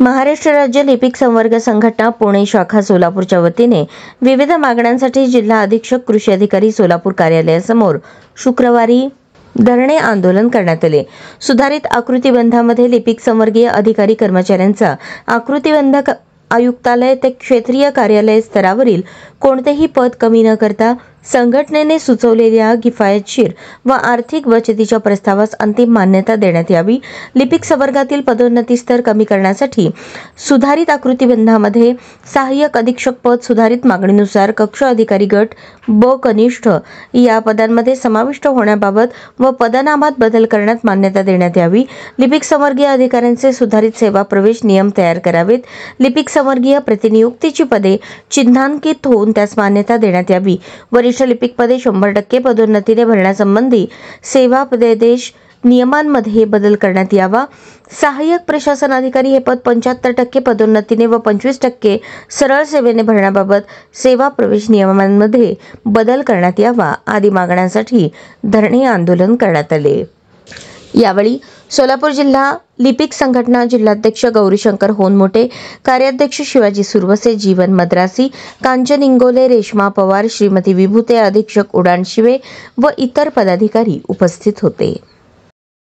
महाराष्ट्र राज्य लिपिक संवर्ग संघटना पुणे शाखा सोलापूरच्या वतीने विविध मागण्यांसाठी जिल्हा अधीक्षक कृषी अधिकारी सोलापूर कार्यालयासमोर शुक्रवारी धरणे आंदोलन करण्यात आले। सुधारित आकृतिबंधामध्ये लिपिक संवर्गीय अधिकारी कर्मचाऱ्यांचा आकृतिबंध आयुक्तालय ते क्षेत्रीय कार्यालय स्तरावरील कोणतेही पद कमी न करता संघटनेने सुचवलेल्या किफायतशीर व आर्थिक बचतीच्या प्रस्तावास अंतिम मान्यता देण्यात यावी। लिपिक संवर्गातील पदोन्नती स्तर कमी करण्यासाठी सुधारित आकृतिबंधामध्ये सहाय्यक अधीक्षक पद सुधारित मागणीनुसार कक्ष अधिकारी गट ब कनिष्ठ या पदांमध्ये समाविष्ट होण्याबाबत व पदनामात बदल करण्यात मान्यता देण्यात यावी। लिपिक संवर्गीय अधिकाऱ्यांचे सुधारित सेवा प्रवेश नियम तयार करावेत। लिपिक संवर्गीय प्रतिनियुक्तीची पदे चिन्हांकित होऊन त्यास मान्यता देण्यात यावी। वरिष्ठ लिपिक पदे 100% पदोन्नतीने भरण्यासंबंधी सेवापदेश नियमांमध्ये बदल करण्यात यावा। सहाय्यक प्रशासन अधिकारी हे पद 75% पदोन्नतीने व 25% सरळ सेवेने भरण्याबाबत सेवा प्रवेश नियमांमध्ये बदल करण्यात यावा आदी मागण्यांसाठी धरणे आंदोलन करण्यात आले। यावेळी सोलापूर जिल्हा लिपिक संघटना जिल्हाध्यक्ष गौरीशंकर होनमोटे, कार्याध्यक्ष शिवाजी सुरवसे, जीवन मद्रासी, कांचन इंगोले, रेश्मा पवार, श्रीमती विभूते, अधीक्षक उडान शिवे व इतर पदाधिकारी उपस्थित होते।